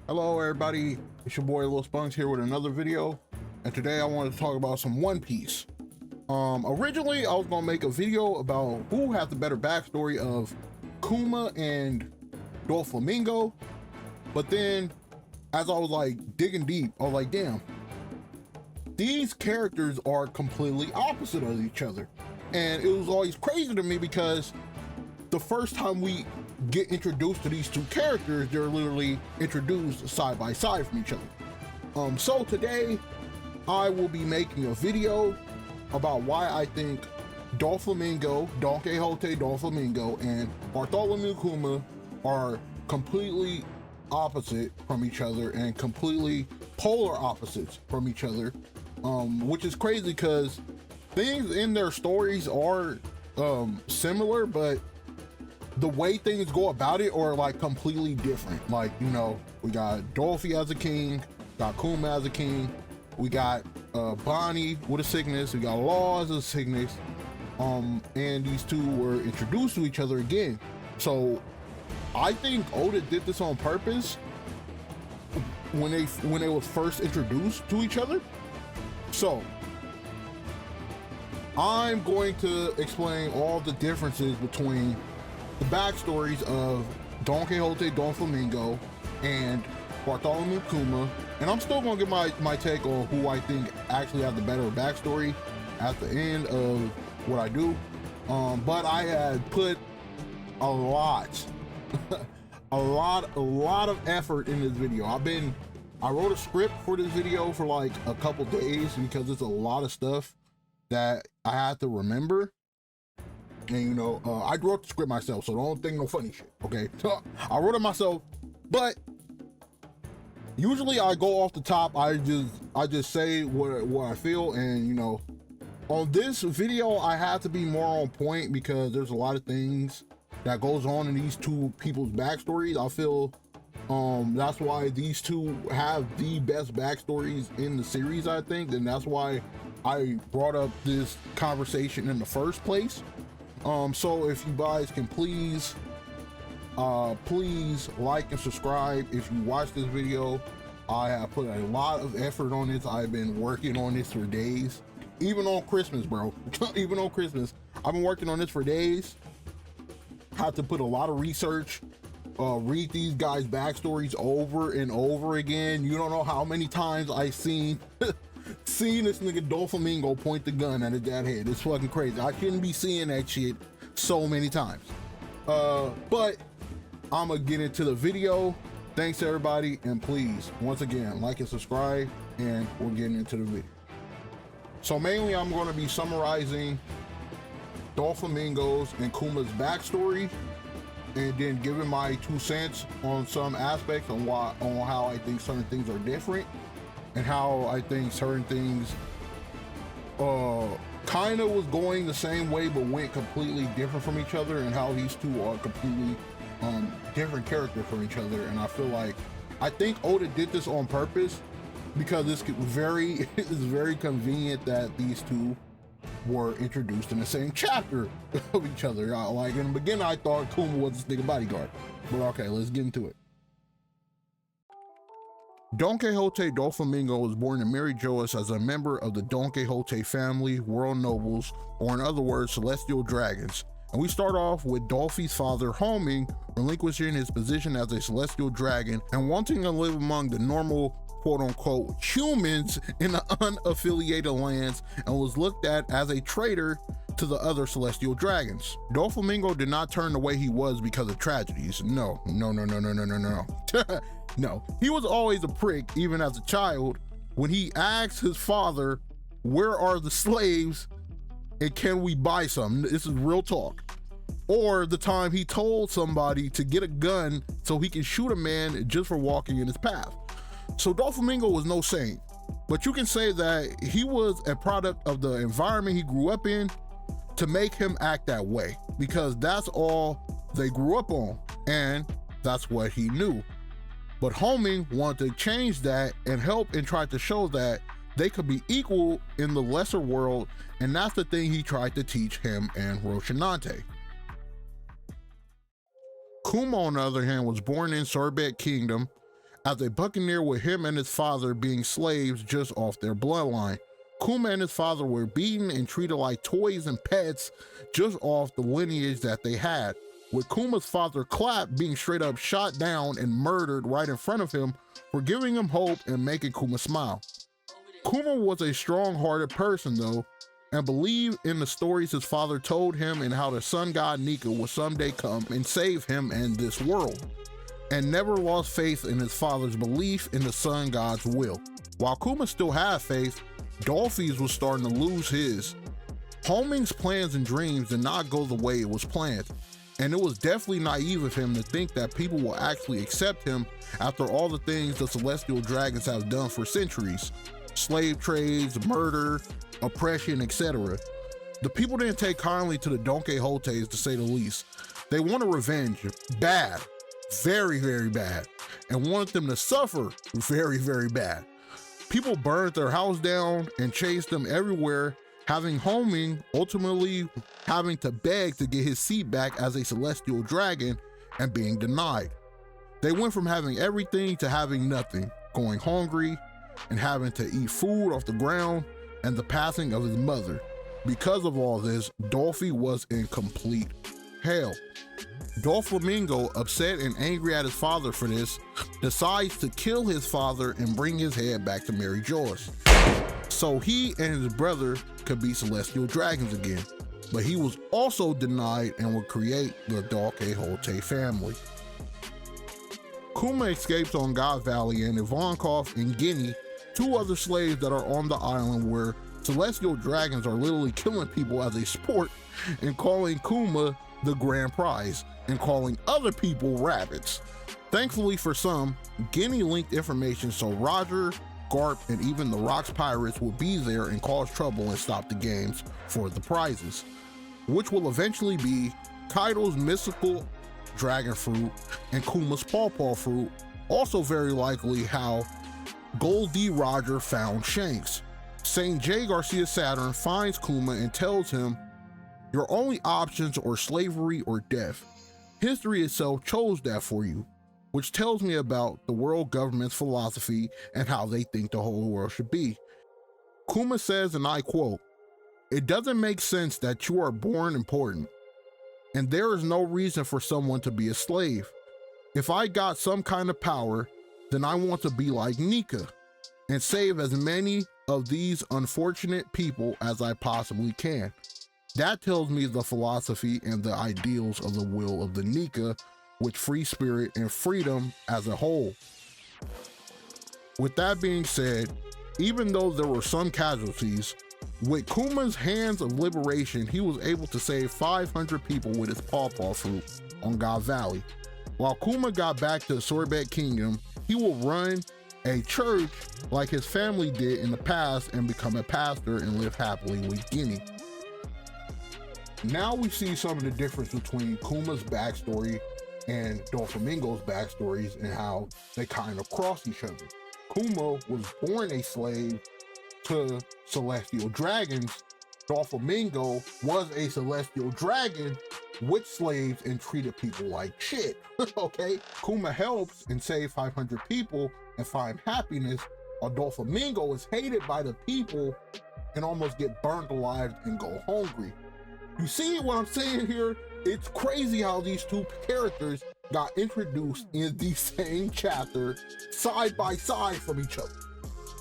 Hello everybody, it's your boy Lil Spunks here with another video, and today I wanted to talk about some One Piece. Originally I was gonna make a video about who had the better backstory of Kuma and Doflamingo, but then as I was like digging deep, I was like, damn, these characters are completely opposite of each other. And it was always crazy to me because the first time we get introduced to these two characters, they're literally introduced side by side from each other. So today I will be making a video about why I think Doflamingo, DonQuixote Doflamingo, and Bartholomew Kuma are completely opposite from each other and completely polar opposites from each other, which is crazy because things in their stories are similar, but the way things go about it are like completely different. Like, you know, we got Dolphy as a king, got Kuma as a king, we got Bonnie with a sickness, we got Law as a sickness, and these two were introduced to each other again. So I think Oda did this on purpose when they were first introduced to each other. So I'm going to explain all the differences between the backstories of DonQuixote Doflamingo and Bartholomew Kuma, and I'm still gonna give my take on who I think actually have the better backstory at the end of what I do. But I had put a lot of effort in this video. I wrote a script for this video for like a couple days because it's a lot of stuff that I had to remember. And you know, I wrote the script myself, so don't think no funny shit, okay? So I wrote it myself, but usually I go off the top. I just say what I feel, and you know, on this video I had to be more on point because there's a lot of things that goes on in these two people's backstories. I feel that's why these two have the best backstories in the series, I think, and that's why I brought up this conversation in the first place. So if you guys can please like and subscribe. If you watch this video, I have put a lot of effort on this. I've been working on this for days, even on Christmas, bro. Even on Christmas, I've been working on this for days. Had to put a lot of research, read these guys' backstories over and over again. You don't know how many times I've seen this nigga Doflamingo point the gun at his dad's head. It's fucking crazy. I shouldn't be seeing that shit so many times. But I'm gonna get into the video. Thanks everybody, and please, once again, like and subscribe, and we're getting into the video. So mainly I'm gonna be summarizing Doflamingo's and Kuma's backstory, and then giving my 2 cents on some aspects on how I think certain things are different, and how I think certain things kind of was going the same way but went completely different from each other, and how these two are completely different characters from each other. And I think Oda did this on purpose because it's very convenient that these two were introduced in the same chapter of each other. Like in the beginning I thought Kuma was this nigga bodyguard, but okay, let's get into it. DonQuixote Doflamingo was born to Mary Joas as a member of the DonQuixote family, world nobles, or in other words, celestial dragons. And we start off with Dolphy's father, Homing, relinquishing his position as a celestial dragon and wanting to live among the normal, quote-unquote, humans in the unaffiliated lands, and was looked at as a traitor to the other celestial dragons. Doflamingo did not turn the way he was because of tragedies. No. No, he was always a prick, even as a child, when he asked his father, where are the slaves and can we buy some? This is real talk. Or the time he told somebody to get a gun so he can shoot a man just for walking in his path. So Doflamingo was no saint, but you can say that he was a product of the environment he grew up in to make him act that way, because that's all they grew up on and that's what he knew. But Homing wanted to change that and help and tried to show that they could be equal in the lesser world, and that's the thing he tried to teach him and Roshinante. Kuma, on the other hand, was born in Sorbet Kingdom as a buccaneer, with him and his father being slaves just off their bloodline. Kuma and his father were beaten and treated like toys and pets just off the lineage that they had, with Kuma's father Clap being straight up shot down and murdered right in front of him for giving him hope and making Kuma smile. Kuma was a strong-hearted person though, and believed in the stories his father told him and how the sun god Nika would someday come and save him and this world, and never lost faith in his father's belief in the sun god's will. While Kuma still had faith, Dolphy's was starting to lose his. Homing's plans and dreams did not go the way it was planned, and it was definitely naive of him to think that people will actually accept him after all the things the celestial dragons have done for centuries. Slave trades, murder, oppression, etc. The people didn't take kindly to the DonQuixotes, to say the least. They wanted revenge bad, very, very bad, and wanted them to suffer very, very bad. People burned their house down and chased them everywhere, having Homing ultimately having to beg to get his seat back as a celestial dragon and being denied. They went from having everything to having nothing, going hungry and having to eat food off the ground, and the passing of his mother. Because of all this, Dolphy was in complete hell. Doflamingo, upset and angry at his father for this, decides to kill his father and bring his head back to Mary Joyce, so he and his brother could be celestial dragons again. But he was also denied and would create the DonQuixote family. Kuma escapes on God Valley, and Ivankov and Guinea, two other slaves that are on the island where celestial dragons are literally killing people as a sport, and calling Kuma the grand prize, and calling other people rabbits. Thankfully for some, Guinea linked information so Roger, Garp, and even the Rocks Pirates will be there and cause trouble and stop the games for the prizes, which will eventually be Kaido's mystical dragon fruit and Kuma's pawpaw fruit, also very likely how Goldie Roger found Shanks. St. J. Garcia Saturn finds Kuma and tells him, "Your only options are slavery or death. History itself chose that for you," which tells me about the world government's philosophy and how they think the whole world should be. Kuma says, and I quote, "It doesn't make sense that you are born important, and there is no reason for someone to be a slave. If I got some kind of power, then I want to be like Nika and save as many of these unfortunate people as I possibly can." That tells me the philosophy and the ideals of the will of the Nika, with free spirit and freedom as a whole. With that being said, even though there were some casualties, with Kuma's hands of liberation, he was able to save 500 people with his pawpaw fruit on God Valley. While Kuma got back to Sorbet Kingdom, he will run a church like his family did in the past and become a pastor and live happily with Guinea. Now we see some of the difference between Kuma's backstory and Doflamingo's backstories and how they kind of cross each other. Kuma was born a slave to celestial dragons. Doflamingo was a celestial dragon with slaves and treated people like shit. Okay, Kuma helps and save 500 people and find happiness, while Doflamingo is hated by the people and almost get burned alive and go hungry. You see what I'm saying here? It's crazy how these two characters got introduced in the same chapter, side by side from each other.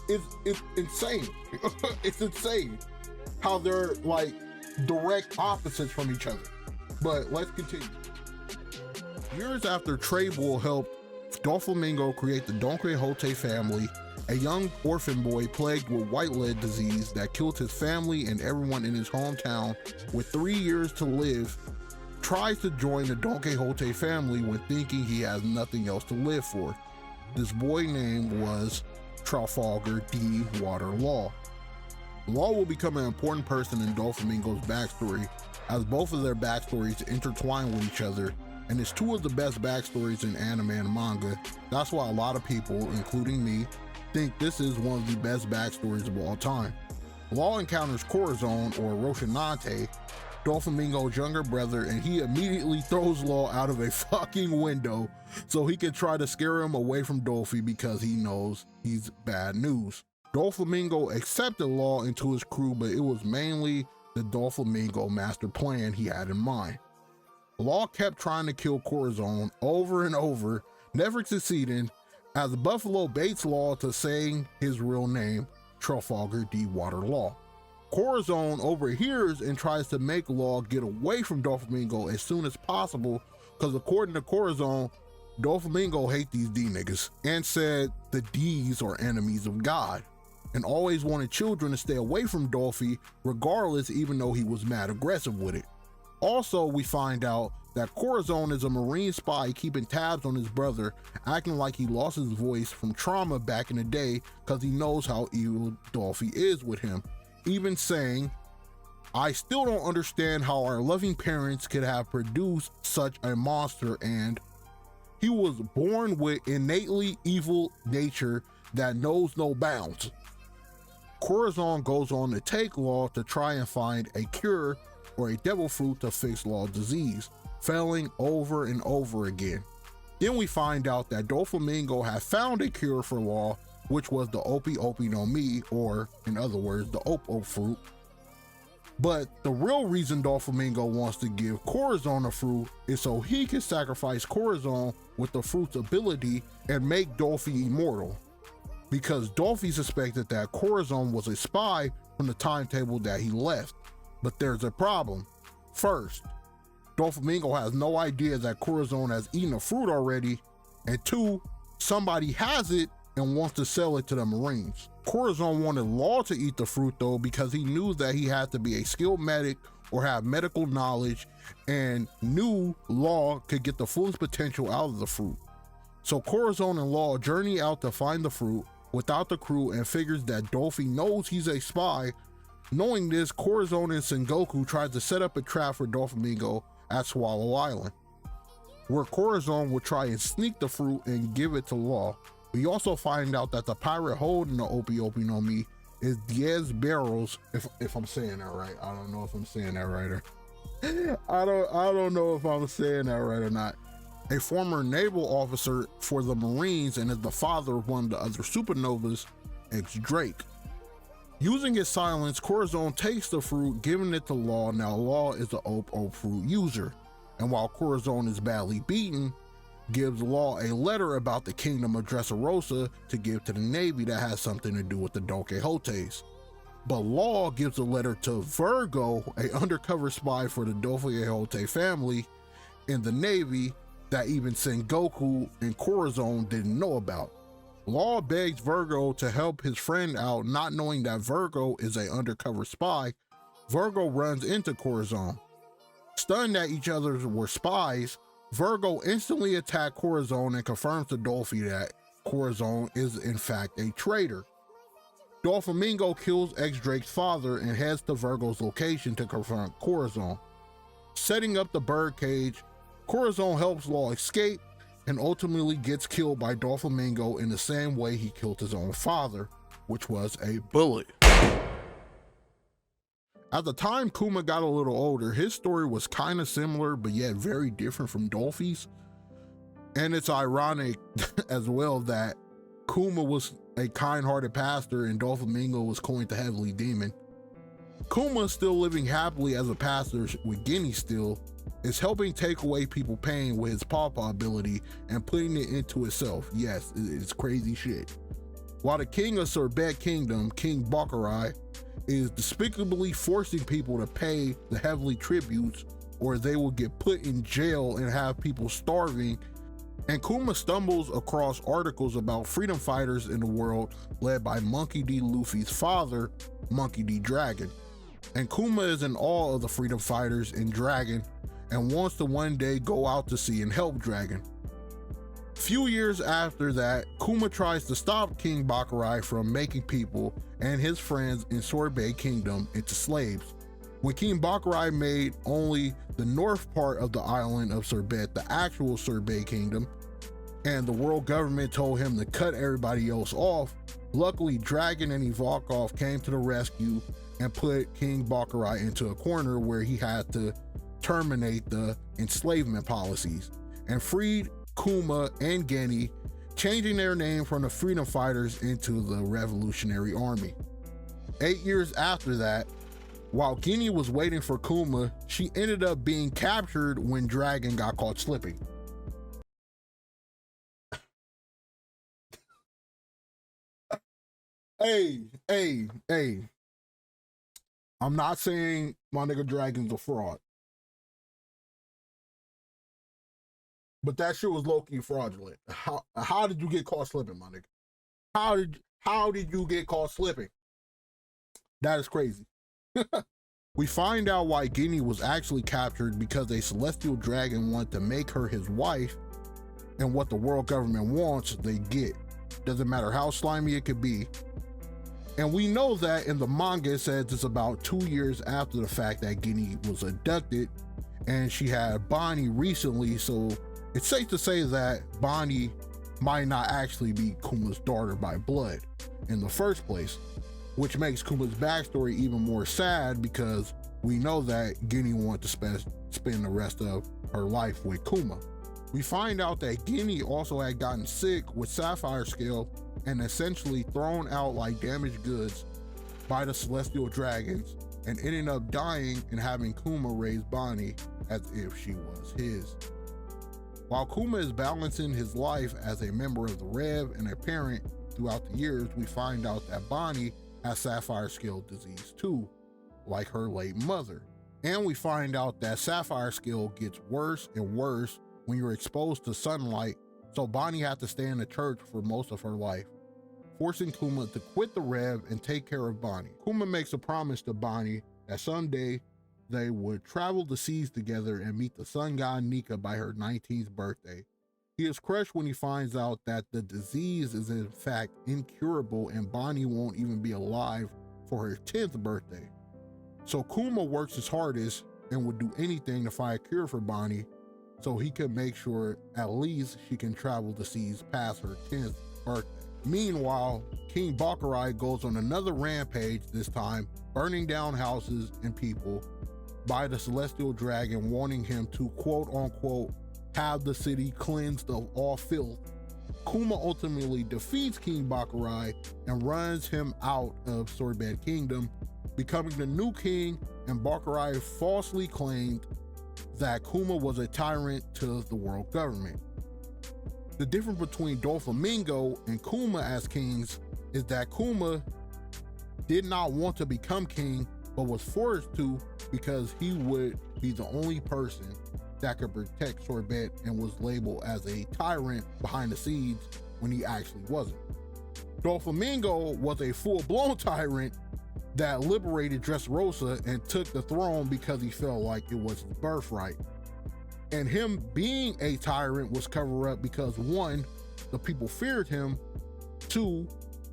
It's insane. It's insane how they're like direct opposites from each other. But let's continue. Years after Traybull helped Doflamingo create the DonQuixote family, a young orphan boy plagued with white lead disease that killed his family and everyone in his hometown with 3 years to live, tries to join the DonQuixote family when thinking he has nothing else to live for. This boy name was Trafalgar D. Water Law. Law will become an important person in Doflamingo's backstory, as both of their backstories intertwine with each other, and it's two of the best backstories in anime and manga. That's why a lot of people, including me, think this is one of the best backstories of all time. Law encounters Corazon, or Rocinante, Doflamingo's younger brother, and he immediately throws Law out of a fucking window so he can try to scare him away from Dolphy because he knows he's bad news. Doflamingo accepted Law into his crew, but it was mainly the Doflamingo master plan he had in mind. Law kept trying to kill Corazon over and over, never succeeding, as Buffalo baits Law to saying his real name, Trafalgar D. Water Law. Corazon overhears and tries to make Law get away from Doflamingo as soon as possible, because according to Corazon, Doflamingo hate these D niggas and said the D's are enemies of God, and always wanted children to stay away from Dolphy regardless, even though he was mad aggressive with it. Also, we find out that Corazon is a Marine spy keeping tabs on his brother, acting like he lost his voice from trauma back in the day because he knows how evil Dolphy is with him, even saying, "I still don't understand how our loving parents could have produced such a monster, and he was born with innately evil nature that knows no bounds." Corazon goes on to take Law to try and find a cure or a devil fruit to fix Law's disease, failing over and over again. Then we find out that Doflamingo had found a cure for Law, which was the Opi Opi no Mi, or in other words, the Op fruit. But the real reason Doflamingo wants to give Corazon a fruit is so he can sacrifice Corazon with the fruit's ability and make Dolphy immortal. Because Dolphy suspected that Corazon was a spy from the timetable that he left. But there's a problem. First, Doflamingo has no idea that Corazon has eaten a fruit already, and two, somebody has it and wants to sell it to the Marines. Corazon wanted Law to eat the fruit though, because he knew that he had to be a skilled medic or have medical knowledge, and knew Law could get the fullest potential out of the fruit. So Corazon and Law journey out to find the fruit without the crew, and figures that Dolphy knows he's a spy. Knowing this, Corazon and Sengoku tried to set up a trap for Doflamingo at Swallow Island, where Corazon would try and sneak the fruit and give it to Law. We also find out that the pirate holding the Opi Opi no Mi is Diez Barros, if I'm saying that right. I don't know if I'm saying that right, or I don't know if I'm saying that right or not. A former naval officer for the Marines, and is the father of one of the other supernovas, ex-Drake. Using his silence, Corazon takes the fruit, giving it to Law. Now Law is the Op fruit user, and while Corazon is badly beaten, gives Law a letter about the kingdom of Dressrosa to give to the Navy that has something to do with the DonQuixotes. But Law gives the letter to Virgo, a undercover spy for the Doflamingo family in the Navy that even Sengoku and Corazon didn't know about. Law begs Virgo to help his friend out, not knowing that Virgo is an undercover spy. Virgo runs into Corazon. Stunned that each other were spies, Virgo instantly attacked Corazon and confirms to Dolphy that Corazon is in fact a traitor. Doflamingo kills ex-Drake's father and heads to Virgo's location to confront Corazon. Setting up the birdcage, Corazon helps Law escape and ultimately gets killed by Doflamingo in the same way he killed his own father, which was a bullet. At the time Kuma got a little older, his story was kind of similar but yet very different from Dolphy's. And it's ironic as well that Kuma was a kind-hearted pastor and Doflamingo was coined the Heavenly Demon. Kuma, still living happily as a pastor with Guinea still, is helping take away people's pain with his pawpaw ability and putting it into itself. Yes, it's crazy shit. While the king of Sorbet Kingdom, King Bakurai, is despicably forcing people to pay the heavenly tributes or they will get put in jail and have people starving. And Kuma stumbles across articles about freedom fighters in the world led by Monkey D. Luffy's father, Monkey D. Dragon. And Kuma is in awe of the freedom fighters in Dragon and wants to one day go out to sea and help Dragon. Few years after that, Kuma tries to stop King Bakurai from making people and his friends in Sorbet Kingdom into slaves. When King Bakurai made only the north part of the island of Sorbet the actual Sorbet Kingdom, and the world government told him to cut everybody else off, luckily Dragon and Ivalkov came to the rescue and put King Bakurai into a corner where he had to terminate the enslavement policies, and freed Kuma and Geni, changing their name from the Freedom Fighters into the Revolutionary Army. 8 years after that, while Geni was waiting for Kuma, she ended up being captured when Dragon got caught slipping. Hey. I'm not saying my nigga Dragon's a fraud, but that shit was low-key fraudulent. How did you get caught slipping, my nigga? How did you get caught slipping? That is crazy. We find out why Geni was actually captured because a celestial dragon wanted to make her his wife, and what the world government wants, they get. Doesn't matter how slimy it could be. And we know that in the manga it says it's about 2 years after the fact that Geni was abducted, and she had Bonnie recently, so it's safe to say that Bonnie might not actually be Kuma's daughter by blood in the first place, which makes Kuma's backstory even more sad because we know that Geni wanted to spend the rest of her life with Kuma. We find out that Geni also had gotten sick with Sapphire Scale and essentially thrown out like damaged goods by the celestial dragons, and ended up dying and having Kuma raise Bonnie as if she was his. While Kuma is balancing his life as a member of the Rev and a parent throughout the years, we find out that Bonnie has Sapphire Scale disease too, like her late mother. And we find out that Sapphire Scale gets worse and worse when you're exposed to sunlight, so Bonnie had to stay in the church for most of her life, forcing Kuma to quit the Rev and take care of Bonnie. Kuma makes a promise to Bonnie that someday they would travel the seas together and meet the sun god Nika by her 19th birthday. He is crushed when he finds out that the disease is in fact incurable and Bonnie won't even be alive for her 10th birthday. So Kuma works his hardest and would do anything to find a cure for Bonnie so he can make sure at least she can travel the seas past her 10th birthday. Meanwhile, King Bakurai goes on another rampage, this time burning down houses and people by the celestial dragon, wanting him to quote unquote have the city cleansed of all filth. Kuma ultimately defeats King Bakurai and runs him out of Sorbet Kingdom, becoming the new king, and Bakurai falsely claimed that Kuma was a tyrant to the world government. The difference between Doflamingo and Kuma as kings is that Kuma did not want to become king, but was forced to because he would be the only person that could protect Sorbet and was labeled as a tyrant behind the scenes when he actually wasn't. Doflamingo was a full-blown tyrant that liberated Dressrosa and took the throne because he felt like it was his birthright. And him being a tyrant was covered up because 1, the people feared him, 2,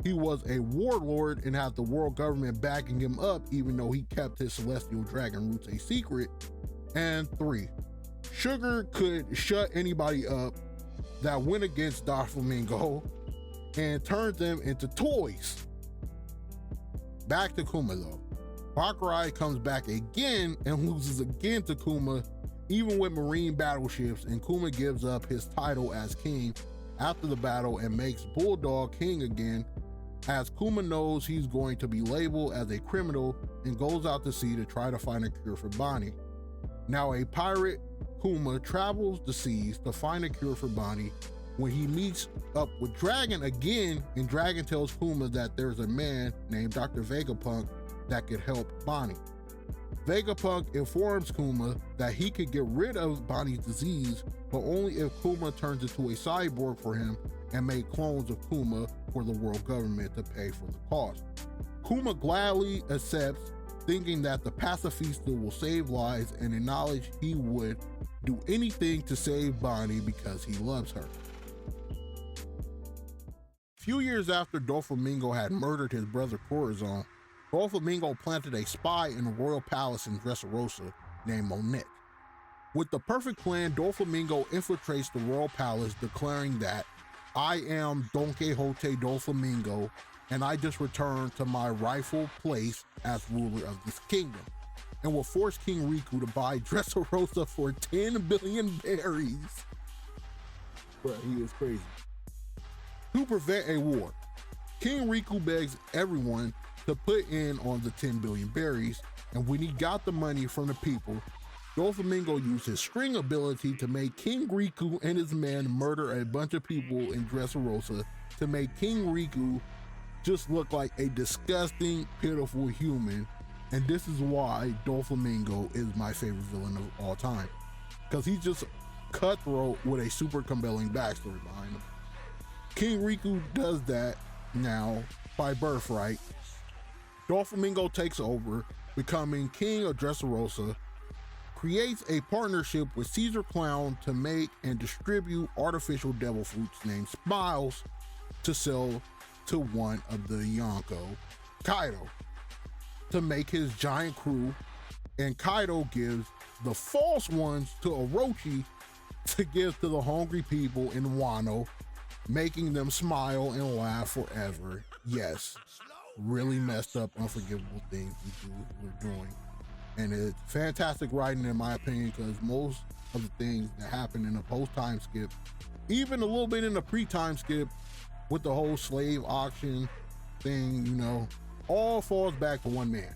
he was a warlord and had the world government backing him up even though he kept his celestial dragon roots a secret, and 3, Sugar could shut anybody up that went against Doflamingo and turned them into toys. Back to Kuma though. Bakurai comes back again and loses again to Kuma, even with marine battleships, and Kuma gives up his title as king after the battle and makes Bulldog king again, as Kuma knows he's going to be labeled as a criminal and goes out to sea to try to find a cure for Bonnie. Now a pirate, Kuma travels the seas to find a cure for Bonnie when he meets up with Dragon again, and Dragon tells Kuma that there's a man named Dr. Vegapunk that could help Bonnie. Vegapunk informs Kuma that he could get rid of Bonnie's disease, but only if Kuma turns into a cyborg for him and make clones of Kuma for the world government to pay for the cost. Kuma gladly accepts, thinking that the pacifista will save lives and acknowledge he would do anything to save Bonnie because he loves her. A few years after Doflamingo had murdered his brother Corazon, Doflamingo planted a spy in the royal palace in Dressrosa named Monet. With the perfect plan, Doflamingo infiltrates the royal palace, declaring that I am DonQuixote Doflamingo, and I just returned to my rightful place as ruler of this kingdom, and will force King Riku to buy Dressrosa for 10 billion berries. Bruh, he is crazy. To prevent a war, King Riku begs everyone to put in on the 10 billion berries, and when he got the money from the people, Doflamingo used his string ability to make King Riku and his men murder a bunch of people in Dressrosa to make King Riku just look like a disgusting, pitiful human. And this is why Doflamingo is my favorite villain of all time, because he's just cutthroat with a super compelling backstory behind him. King Riku does that now by birthright. Doflamingo takes over, becoming king of Dressrosa, creates a partnership with Caesar Clown to make and distribute artificial devil fruits named Smiles to sell to one of the Yonko, Kaido, to make his giant crew, and Kaido gives the false ones to Orochi to give to the hungry people in Wano, making them smile and laugh forever. Yes, really messed up, unforgivable things we're doing. And it's fantastic writing in my opinion, because most of the things that happen in the post-time skip, even a little bit in the pre-time skip with the whole slave auction thing, you know, all falls back to one man.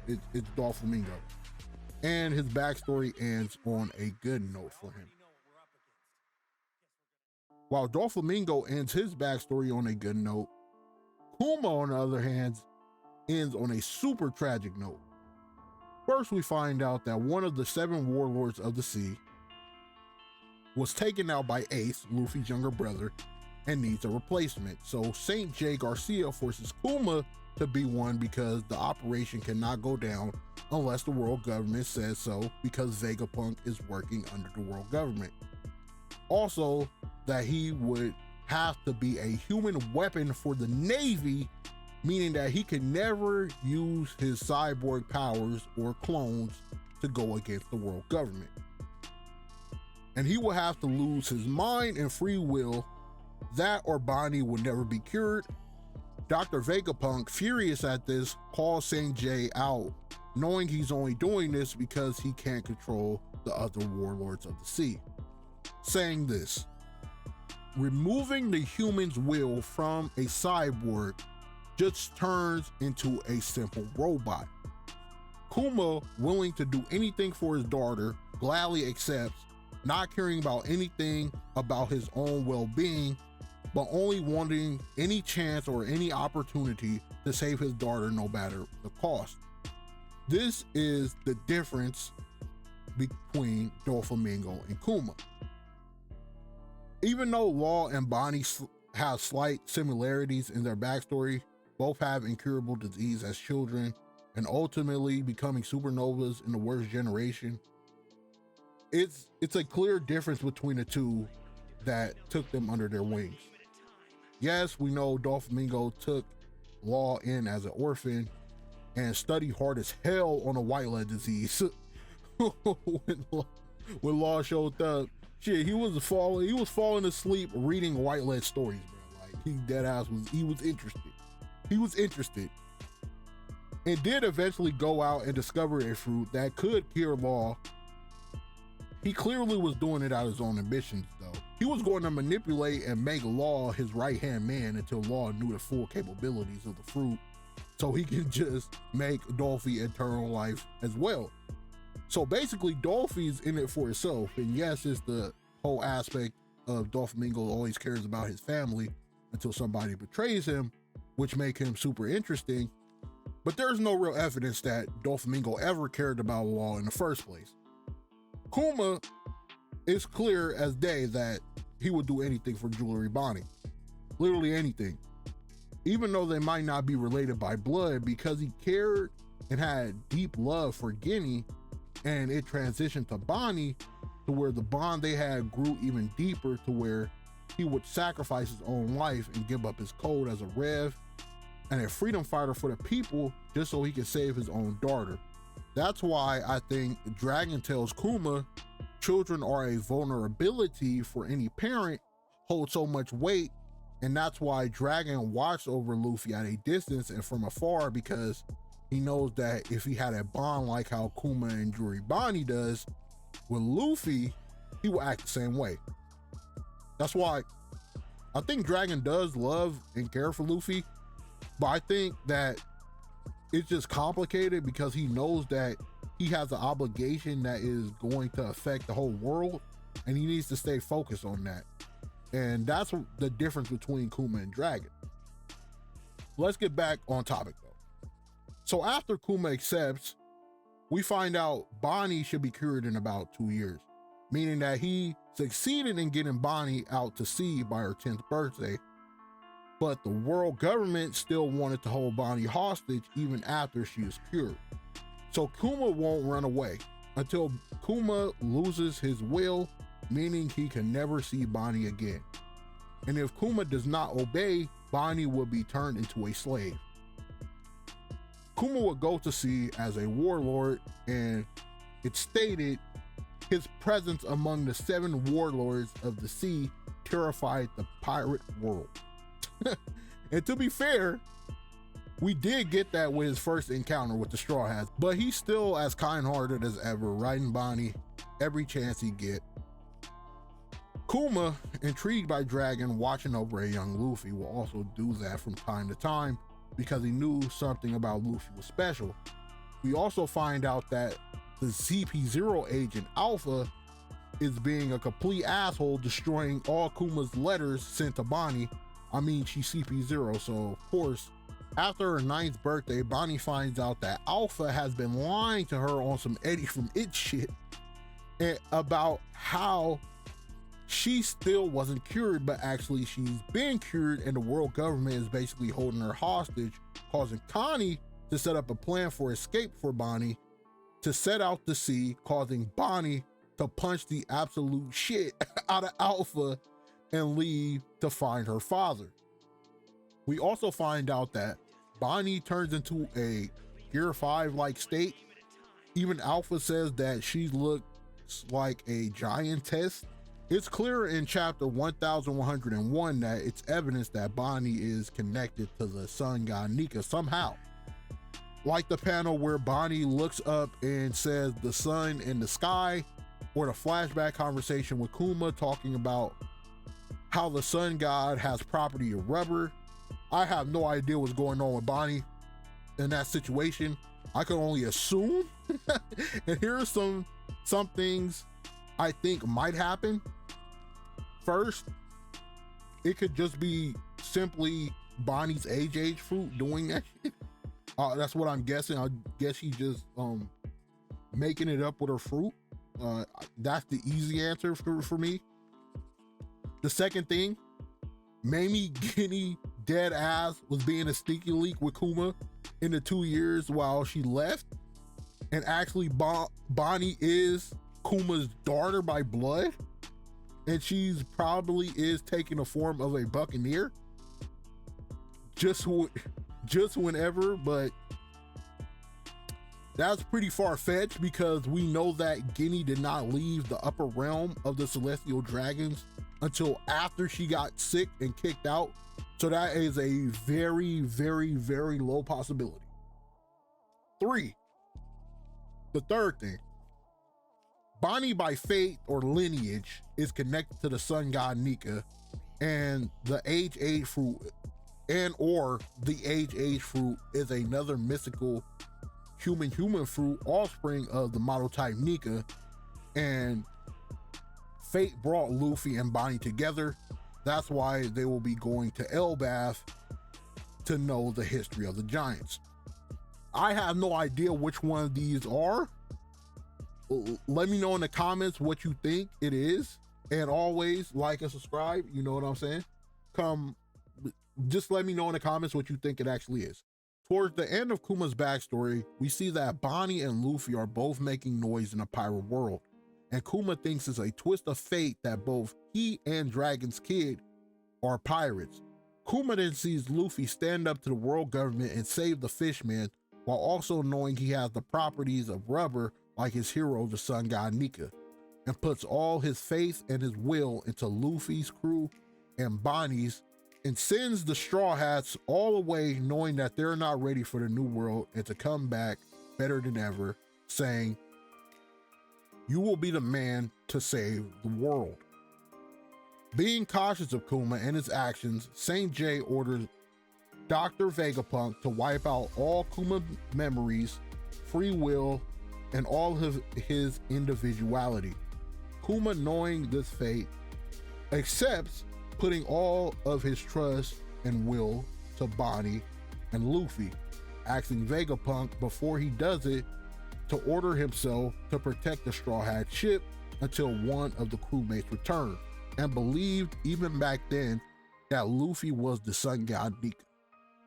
It's Doflamingo. And his backstory ends on a good note for him. While Doflamingo ends his backstory on a good note, Kuma, on the other hand, ends on a super tragic note. First, we find out that one of the 7 warlords of the sea was taken out by Ace, Luffy's younger brother, and needs a replacement. So Saint J. Garcia forces Kuma to be one, because the operation cannot go down unless the world government says so, because Vegapunk is working under the world government. Also, that he would have to be a human weapon for the Navy, meaning that he can never use his cyborg powers or clones to go against the world government. And he will have to lose his mind and free will. That or Bonnie will never be cured. Dr. Vegapunk, furious at this, calls Saint J out, knowing he's only doing this because he can't control the other warlords of the sea, saying this: removing the human's will from a cyborg just turns into a simple robot. Kuma, willing to do anything for his daughter, gladly accepts, not caring about anything about his own well-being, but only wanting any chance or any opportunity to save his daughter no matter the cost. This is the difference between Doflamingo and Kuma. Even though Law and Bonnie have slight similarities in their backstory, both have incurable disease as children and ultimately becoming supernovas in the worst generation, it's a clear difference between the two that took them under their wings. Yes, we know Doflamingo took Law in as an orphan and studied hard as hell on a white-lead disease. when Law showed up, shit, he was falling asleep reading white-lead stories, bro. Like, he was interested. And did eventually go out and discover a fruit that could cure Law. He clearly was doing it out of his own ambitions, though. He was going to manipulate and make Law his right-hand man until Law knew the full capabilities of the fruit, so he can just make Dolphy eternal life as well. So basically, Dolphy's in it for himself, and yes, it's the whole aspect of Doflamingo always cares about his family until somebody betrays him, which make him super interesting, but there's no real evidence that Doflamingo ever cared about Law in the first place. Kuma, it's clear as day that he would do anything for Jewelry Bonnie. Literally anything. Even though they might not be related by blood, because he cared and had deep love for Guinea, and it transitioned to Bonnie, to where the bond they had grew even deeper, to where he would sacrifice his own life and give up his code as a rev and a freedom fighter for the people just so he could save his own daughter. That's why I think Dragon tells Kuma children are a vulnerability for any parent, hold so much weight And that's why Dragon watched over Luffy at a distance and from afar, because he knows that if he had a bond like how Kuma and Juribani does with Luffy, he will act the same way. That's why I think Dragon does love and care for Luffy, but I think that it's just complicated because he knows that he has an obligation that is going to affect the whole world, and he needs to stay focused on that. And that's the difference between Kuma and Dragon. Let's get back on topic though. So after Kuma accepts, we find out Bonnie should be cured in about 2 years, meaning that he succeeded in getting Bonnie out to sea by her 10th birthday, but the world government still wanted to hold Bonnie hostage even after she is cured. So Kuma won't run away until Kuma loses his will, meaning he can never see Bonnie again. And if Kuma does not obey, Bonnie will be turned into a slave. Kuma would go to sea as a warlord, and it's stated his presence among the 7 warlords of the sea terrified the pirate world. And to be fair, we did get that with his first encounter with the Straw Hats, but he's still as kind-hearted as ever, riding Bonnie every chance he get. Kuma, intrigued by Dragon watching over a young Luffy, will also do that from time to time because he knew something about Luffy was special. We also find out that the CP0 agent Alpha is being a complete asshole, destroying all Kuma's letters sent to Bonnie. I mean, she's CP0, so of course, after her 9th birthday, Bonnie finds out that Alpha has been lying to her on some Eddie from It shit about how she still wasn't cured, but actually she's been cured, and the world government is basically holding her hostage, causing Connie to set up a plan for escape for Bonnie to set out to sea, causing Bonnie to punch the absolute shit out of Alpha and leave to find her father. We also find out that Bonnie turns into a Gear 5 like state. Even Alpha says that she looks like a giantess. It's clear in chapter 1101 that it's evidence that Bonnie is connected to the sun god Nika somehow. Like the panel where Bonnie looks up and says the sun in the sky, or the flashback conversation with Kuma talking about how the sun god has property of rubber. I have no idea what's going on with Bonnie in that situation. I can only assume. And here are some things I think might happen. First, it could just be simply Bonnie's age fruit doing that shit. That's what I'm guessing. I guess she's just making it up with her fruit. That's the easy answer for me. The second thing, Mamie Guinea dead ass was being a sneaky leak with Kuma in the 2 years while she left, and actually Bonnie is Kuma's daughter by blood, and she's probably is taking the form of a buccaneer just whenever. But that's pretty far-fetched because we know that Guinea did not leave the upper realm of the celestial dragons until after she got sick and kicked out. So that is a very, very, very low possibility. 3, the third thing, Bonnie by fate or lineage is connected to the sun god Nika, and the age fruit or the age fruit is another mystical human fruit offspring of the model type Nika, and fate brought Luffy and Bonnie together. That's why they will be going to Elbaf to know the history of the giants. I have no idea which one of these are. Let me know in the comments what you think it is, and always like and subscribe. You know what I'm saying? Just let me know in the comments what you think it actually is. Towards the end of Kuma's backstory, we see that Bonnie and Luffy are both making noise in a pirate world, and Kuma thinks it's a twist of fate that both he and Dragon's kid are pirates. Kuma then sees Luffy stand up to the world government and save the fishmen, while also knowing he has the properties of rubber like his hero, the sun god Nika, and puts all his faith and his will into Luffy's crew and Bonnie's and sends the Straw Hats all away, knowing that they're not ready for the new world and to come back better than ever, saying, "You will be the man to save the world." Being cautious of Kuma and his actions, Saint J orders Dr. Vegapunk to wipe out all Kuma memories, free will, and all of his individuality. Kuma, knowing this fate, accepts putting all of his trust and will to Bonnie and Luffy, asking Vegapunk before he does it to order himself to protect the Straw Hat ship until one of the crewmates returned, and believed even back then that Luffy was the sun god Nika.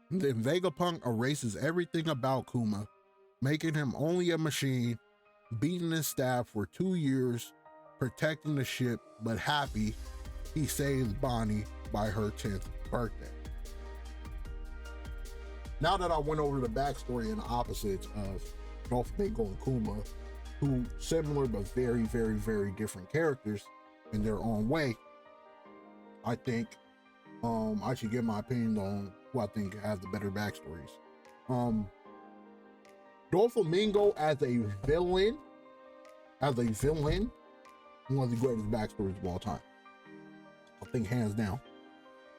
Then Vegapunk erases everything about Kuma, making him only a machine, beating his staff for 2 years, protecting the ship, but happy he saved Bonnie by her 10th birthday. Now that I went over the backstory and the opposites of Doflamingo and Kuma, who similar but very, very, very different characters in their own way, I think I should give my opinion on who I think has the better backstories. Doflamingo as a villain, one of the greatest backstories of all time. I think hands down.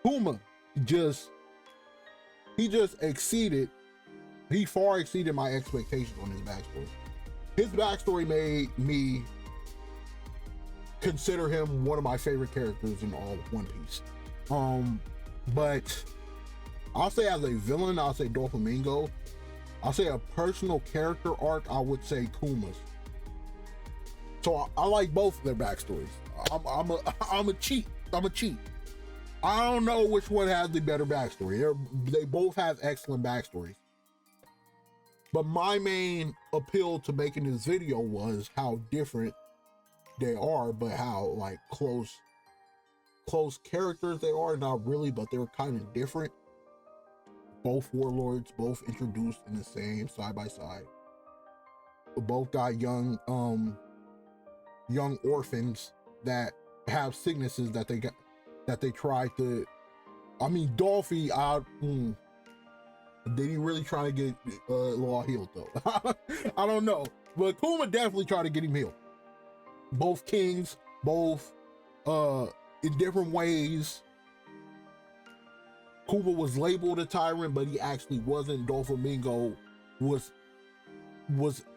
Kuma he far exceeded my expectations on his backstory. His backstory made me consider him one of my favorite characters in all of One Piece. But I'll say as a villain, I'll say Doflamingo. I'll say a personal character arc, I would say Kuma's. So I like both of their backstories. I'm a cheat. I don't know which one has the better backstory. They both have excellent backstories. But my main appeal to making this video was how different they are, but how like close characters they are. Not really, but they're kind of different. Both warlords, both introduced in the same side by side. Both got young orphans that have sicknesses that they try to. I mean, Dolphy, did he really try to get Law healed though? I don't know, but Kuma definitely tried to get him healed. Both kings, both in different ways. Kuma was labeled a tyrant, but he actually wasn't. Doflamingo was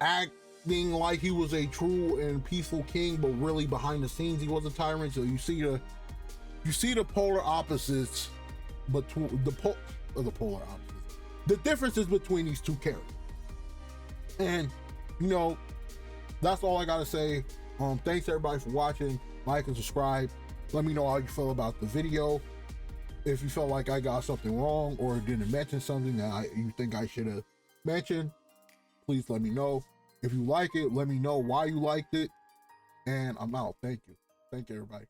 acting like he was a true and peaceful king, but really behind the scenes he was a tyrant. So you see the polar opposites, but the polar opposites, the differences between these two characters. And you know, that's all I gotta say. Thanks everybody for watching. Like and subscribe. Let me know how you feel about the video. If you felt like I got something wrong or didn't mention something that you think I should have mentioned, please let me know. If you like it, let me know why you liked it. And I'm out. Thank you. Thank you, everybody.